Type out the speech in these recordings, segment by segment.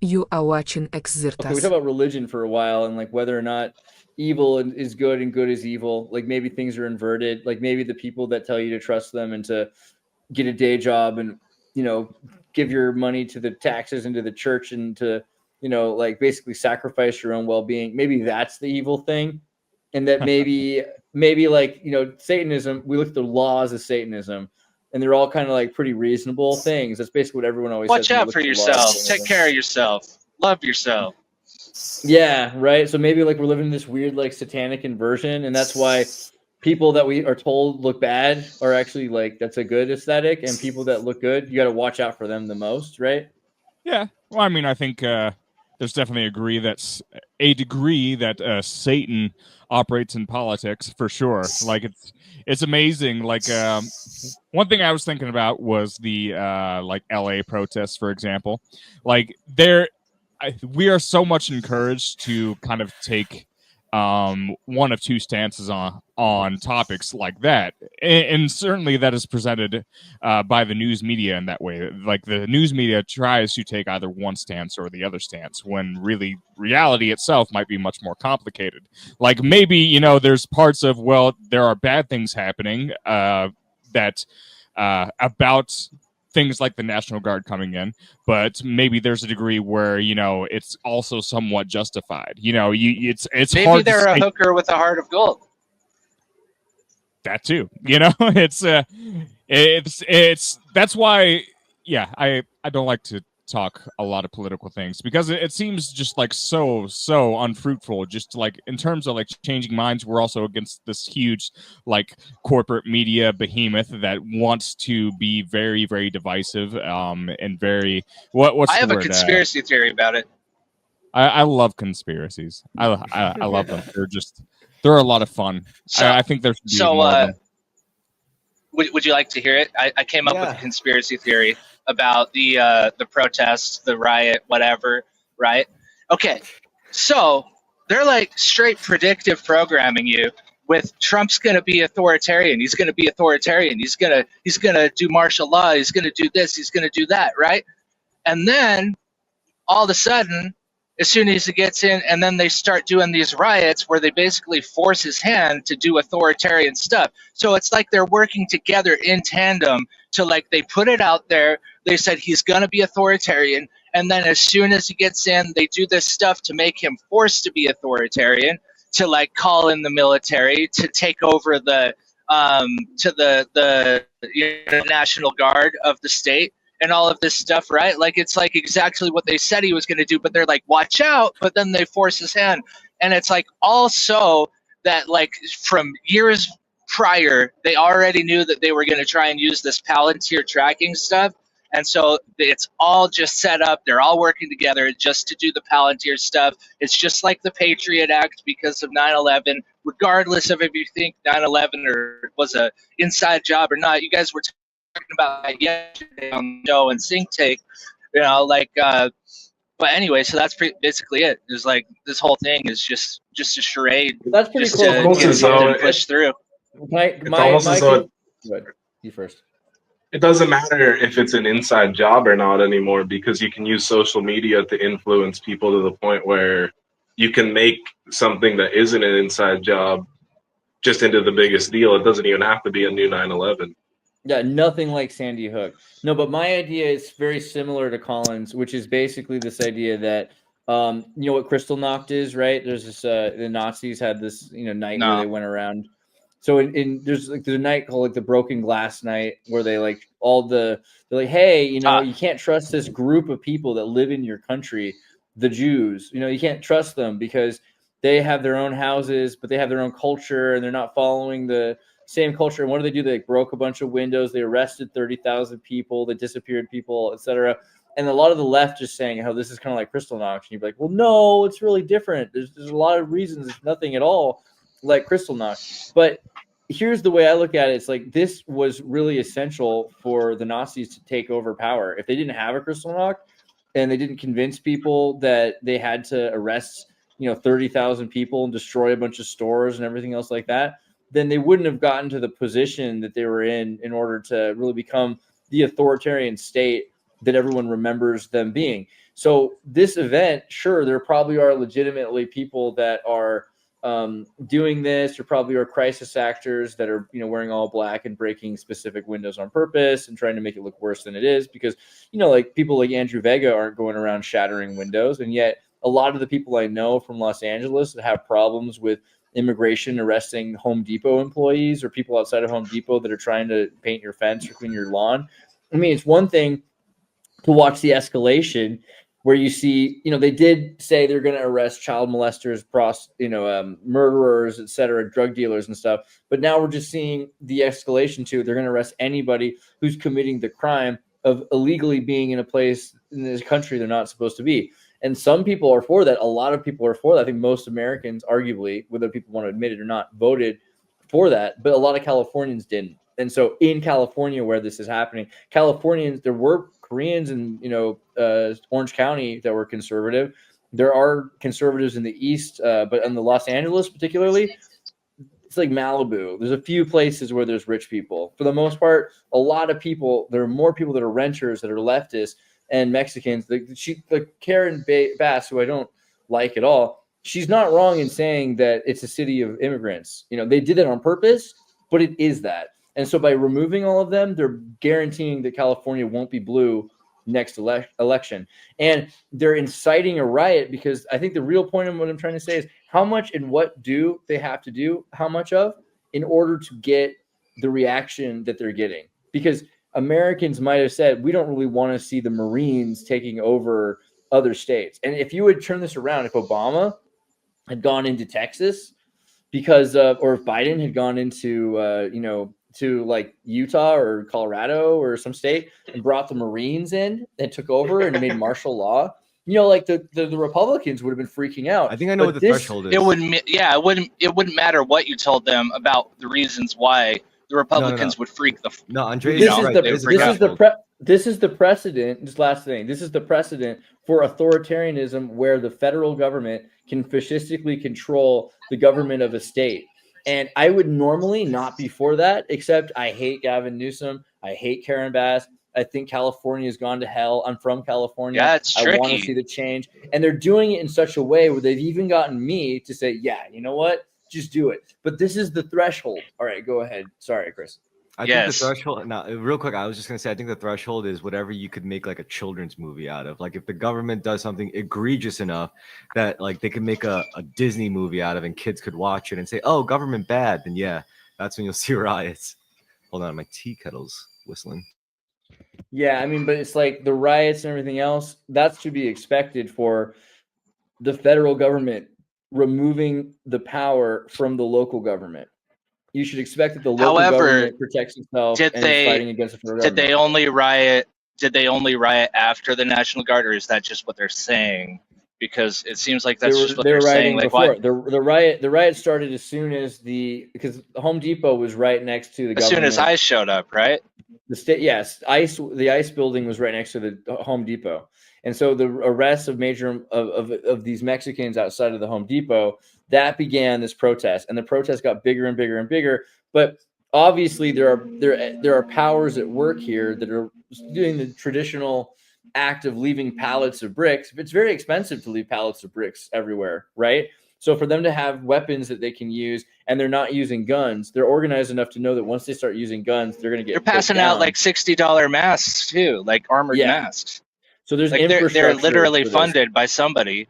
You are watching Okay, we Xirtus. talked about religion for a while and like whether or not evil is good and good is evil. Like maybe things are inverted. Like maybe the people that tell you to trust them and to get a day job and you know give your money to the taxes and to the church and to like basically sacrifice your own well-being. Maybe that's the evil thing, and that maybe like Satanism. We look at the laws of Satanism, and they're all kind of like pretty reasonable things. That's basically what everyone always says Watch when you out look for at the laws of yourself. Take Satanism. care of yourself. Love yourself. Yeah, right. So maybe like we're living in this weird like satanic inversion, and that's why people that we are told look bad are actually like that's a good aesthetic, and people that look good, you got to watch out for them the most, right? Yeah. Well, I mean, I think there's definitely a degree that Satan operates in politics for sure. Like it's amazing. Like one thing I was thinking about was the like LA protests, for example. Like we are so much encouraged to kind of take one of two stances on topics like that, and certainly that is presented by the news media in that way. Like the news media tries to take either one stance or the other stance, when really reality itself might be much more complicated. Like maybe there's parts of, well, there are bad things happening that about things like the National Guard coming in, but maybe there's a degree where it's also somewhat justified. It's Maybe hard to they're a say hooker with a heart of gold. that too. It's that's why. Yeah, I don't like to talk a lot of political things because it seems just like so unfruitful. Just like in terms of like changing minds, we're also against this huge like corporate media behemoth that wants to be very very divisive and very what's I the have a word conspiracy theory about it. I love conspiracies. I love them. They're a lot of fun. So, I think there should be so more of them. would you like to hear it? I came up with a Yeah. conspiracy theory about the protest, the riot, whatever. Right? Okay. So they're like straight predictive programming you with Trump's going to be authoritarian. He's going to be authoritarian. He's going to do martial law. He's going to do this. He's going to do that. Right? And then all of a sudden, as soon as he gets in, and then they start doing these riots where they basically force his hand to do authoritarian stuff. So it's like they're working together in tandem to like they put it out there. They said he's going to be authoritarian. And then as soon as he gets in, they do this stuff to make him forced to be authoritarian, to like call in the military, to take over to the National Guard of the state and all of this stuff, right? Like it's like exactly what they said he was going to do, but they're like, watch out, but then they force his hand. And it's like also that like from years prior, they already knew that they were going to try and use this Palantir tracking stuff. And so it's all just set up. They're all working together just to do the Palantir stuff. It's just like the Patriot Act because of 9/11, regardless of if you think 9/11 or was a inside job or not. You guys were talking about that yesterday on the show and Sync Take, like. But anyway, so that's basically it. It's like this whole thing is just a charade, That's pretty just close. to Almost get as though them pushed through. it's almost as though Good. You first. it doesn't matter if it's an inside job or not anymore, because you can use social media to influence people to the point where you can make something that isn't an inside job just into the biggest deal. It doesn't even have to be a new 9/11. Yeah, nothing like Sandy Hook. No, but my idea is very similar to Colin's, which is basically this idea that you know what Kristallnacht is, right? There's this the Nazis had this night where No. they went around. So there's a night called like the Broken Glass Night where they like they're like, hey, you can't trust this group of people that live in your country, the Jews. You can't trust them because they have their own houses, but they have their own culture and they're not following the same culture. And what do they do? They broke a bunch of windows. They arrested 30,000 people. They disappeared people, etc. And a lot of the left just saying how this is kind of like Kristallnacht. And you'd be like, well, no, it's really different. There's a lot of reasons. It's nothing at all like Kristallnacht. But here's the way I look at it. It's like this was really essential for the Nazis to take over power. If they didn't have a Kristallnacht and they didn't convince people that they had to arrest 30,000 people and destroy a bunch of stores and everything else like that, then they wouldn't have gotten to the position that they were in order to really become the authoritarian state that everyone remembers them being. So this event, sure, there probably are legitimately people that are doing this. There probably are crisis actors that are, wearing all black and breaking specific windows on purpose and trying to make it look worse than it is, because, like people like Andrew Vega aren't going around shattering windows. And yet a lot of the people I know from Los Angeles that have problems with immigration arresting Home Depot employees or people outside of Home Depot that are trying to paint your fence or clean your lawn. I mean, it's one thing to watch the escalation where you see, they did say they're going to arrest child molesters, murderers, et cetera, drug dealers and stuff. But now we're just seeing the escalation to they're going to arrest anybody who's committing the crime of illegally being in a place in this country they're not supposed to be. And some people are for that. A lot of people are for that. I think most Americans, arguably, whether people want to admit it or not, voted for that. But a lot of Californians didn't. And so in California, where this is happening, Californians, there were Koreans in, Orange County that were conservative. There are conservatives in the East, but in the Los Angeles particularly, it's like Malibu. There's a few places where there's rich people. For the most part, a lot of people, there are more people that are renters that are leftists and Mexicans. The Karen Bass, who I don't like at all, she's not wrong in saying that it's a city of immigrants. They did it on purpose, but it is that. And so by removing all of them, they're guaranteeing that California won't be blue next election. And they're inciting a riot because I think the real point of what I'm trying to say is how much and what do they have to do, how much of, in order to get the reaction that they're getting. Because Americans might have said, we don't really want to see the Marines taking over other states. And if you would turn this around, if Obama had gone into Texas because or if Biden had gone into, to like Utah or Colorado or some state and brought the Marines in and took over and made martial law, like the Republicans would have been freaking out. I think I know what the threshold is. It wouldn't matter what you told them about the reasons why the Republicans would freak the. No, Andre, this is the precedent. This last thing. This is the precedent for authoritarianism, where the federal government can fascistically control the government of a state. And I would normally not be for that, except I hate Gavin Newsom. I hate Karen Bass. I think California has gone to hell. I'm from California. Yeah, it's tricky. I want to see the change. And they're doing it in such a way where they've even gotten me to say, yeah, you know what? Just do it. But this is the threshold. All right, go ahead. Sorry, Chris. I think the threshold. Now, real quick, I was just gonna say, I think the threshold is whatever you could make like a children's movie out of. Like if the government does something egregious enough that like they could make a Disney movie out of, and kids could watch it and say, "Oh, government bad," then yeah, that's when you'll see riots. Hold on, my tea kettle's whistling. Yeah, I mean, but it's like the riots and everything else. That's to be expected for the federal government removing the power from the local government. You should expect that the local government protects itself and is fighting against the federal government. Did they only riot after the National Guard, or is that just what they're saying? Because it seems like that's just what they're saying. Like before. The riot started as soon as because Home Depot was right next to the government. As soon as ICE showed up, right? The ICE building was right next to the Home Depot. And so the arrests of of these Mexicans outside of the Home Depot, that began this protest, and the protest got bigger and bigger and bigger. But obviously there are powers at work here that are doing the traditional act of leaving pallets of bricks. It's very expensive to leave pallets of bricks everywhere, right? So for them to have weapons that they can use, and they're not using guns, they're organized enough to know that once they start using guns, they're going to get. They're passing out like $60 masks too, like armored masks. So there's like they're literally funded by somebody.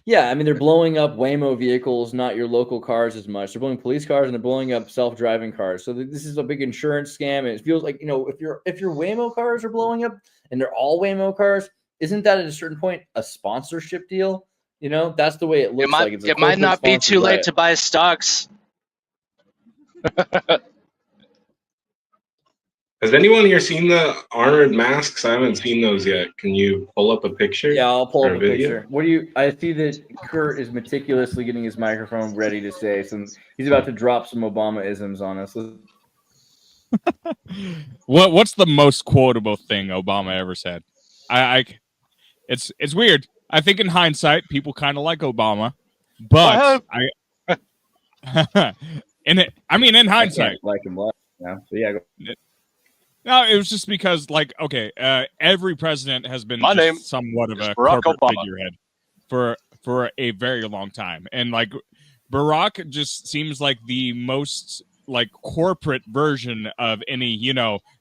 Yeah, I mean, they're blowing up Waymo vehicles, not your local cars as much. They're blowing police cars and they're blowing up self-driving cars. So this is a big insurance scam. And it feels like, if your Waymo cars are blowing up and they're all Waymo cars, isn't that at a certain point a sponsorship deal? That's the way it looks like. It might not be too late to buy stocks. Has anyone here seen the armored masks? I haven't seen those yet. Can you pull up a picture? Yeah, I'll pull up a picture. I see that Kurt is meticulously getting his microphone ready to say some. He's about to drop some Obama-isms on us. What's the most quotable thing Obama ever said? It's weird. I think in hindsight, people kind of like Obama, but in hindsight, like him, yeah. So yeah. No, it was just because, like, okay, every president has been My just name somewhat of is a Barack corporate Obama. figurehead for a very long time, and like Barack just seems like the most like corporate version of any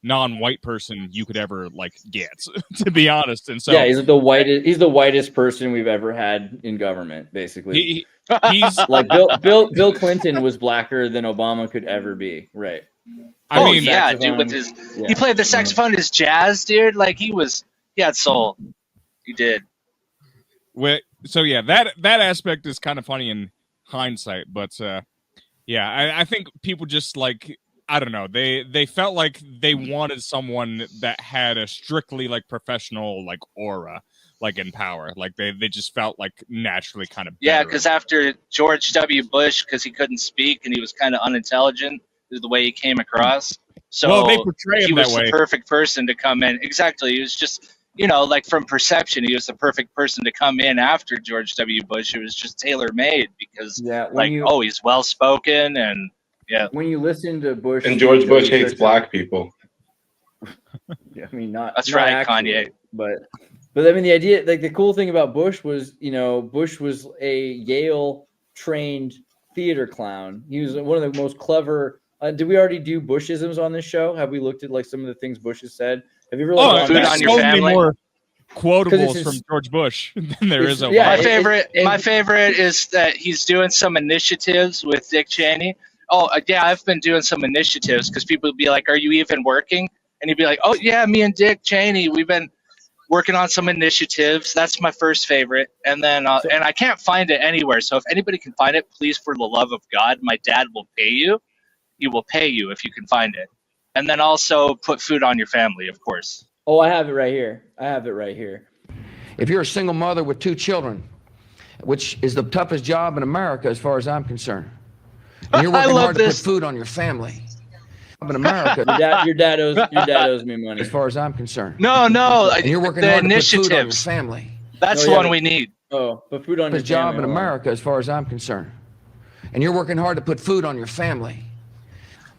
non-white person you could ever like get, to be honest. And so yeah, he's the whitest. He's the whitest person we've ever had in government, basically. he's Like Bill Clinton was blacker than Obama could ever be. Right. I mean, yeah, saxophone. dude, with his Yeah. he played the saxophone as jazz, dude. Like he had soul. He did. So yeah, that aspect is kind of funny in hindsight, but yeah, I think people just like, I don't know, they felt like they wanted someone that had a strictly like professional like aura, like in power. Like they just felt like naturally kind of Yeah, better. because after George W. Bush, because he couldn't speak and he was kind of unintelligent, is the way he came across. So well, they portray him he was that way. the perfect person to come in. Exactly. He was just, like from perception, he was the perfect person to come in after George W. Bush. It was just tailor made because, he's well spoken and yeah. When you listen to Bush, And George Bush hates black people. Yeah, I mean, not That's not right, actually, Kanye. But I mean, the idea, like the cool thing about Bush was, Bush was a Yale trained theater clown. He was one of the most clever. Did we already do Bushisms on this show? Have we looked at like some of the things Bush has said? Have you ever Oh, Food there's on so your many family? more quotables his- from George Bush than there is Obama. yeah, My favorite is that he's doing some initiatives with Dick Cheney. Oh, yeah, I've been doing some initiatives because people would be like, "Are you even working?" And he'd be like, "Oh yeah, me and Dick Cheney, we've been working on some initiatives." That's my first favorite, and then and I can't find it anywhere. So if anybody can find it, please, for the love of God, my dad will pay you. He will pay you if you can find it, and then also put food on your family, of course. Oh, I have it right here. If you're a single mother with 2 children, which is the toughest job in America as far as I'm concerned, and you're working hard to put food on your family. In America, your dad owes me money. as far as I'm concerned. No, And you're working hard to put food on your family. That's one we need. Oh, but food on your Toughest job family. in America as far as I'm concerned. And you're working hard to put food on your family.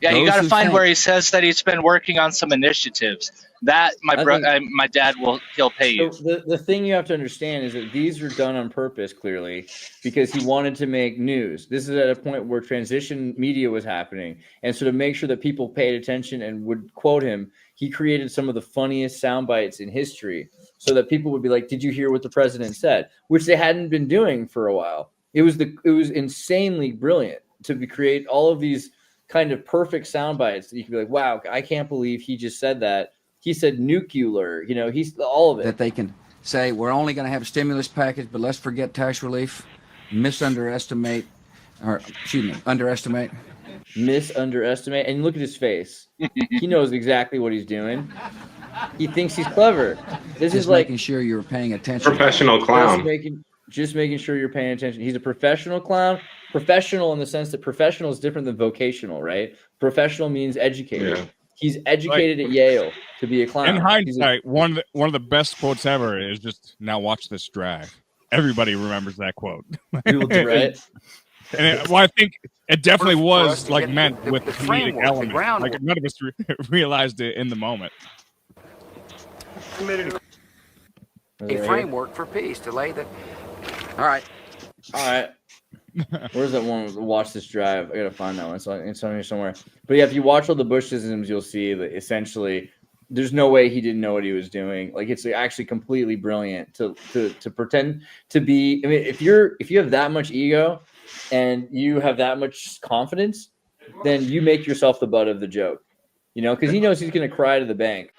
Yeah, you Those got to who find think- where he says that he's been working on some initiatives. That my dad he'll pay you. So the thing you have to understand is that these are done on purpose, clearly, because he wanted to make news. This is at a point where transition media was happening, and so to make sure that people paid attention and would quote him, he created some of the funniest sound bites in history, so that people would be like, "Did you hear what the president said?" Which they hadn't been doing for a while. It was insanely brilliant to create all of these kind of perfect sound bites that you could be like, "Wow, I can't believe he just said that." He said nuclear, he's all of it. That they can say, we're only going to have a stimulus package, but let's forget tax relief, underestimate. Misunderestimate. And look at his face. He knows exactly what he's doing. He thinks he's clever. This is like making sure you're paying attention. Professional clown. Just making sure you're paying attention. He's a professional clown. Professional in the sense that professional is different than vocational, right? Professional means educated. Yeah. He's educated at Yale to be a clown. In hindsight, one of the best quotes ever is just, "Now watch this drag." Everybody remembers that quote. Right? And I think it definitely was like meant with the comedic element. Like none of us realized it in the moment. A framework for peace to lay the. All right. Where's that one? Watch this drive. I gotta find that one. It's on here somewhere. But yeah, if you watch all the Bushisms, you'll see that essentially there's no way he didn't know what he was doing. Like it's actually completely brilliant to pretend to be. I mean, if you have that much ego and you have that much confidence, then you make yourself the butt of the joke. Because he knows he's gonna cry to the bank.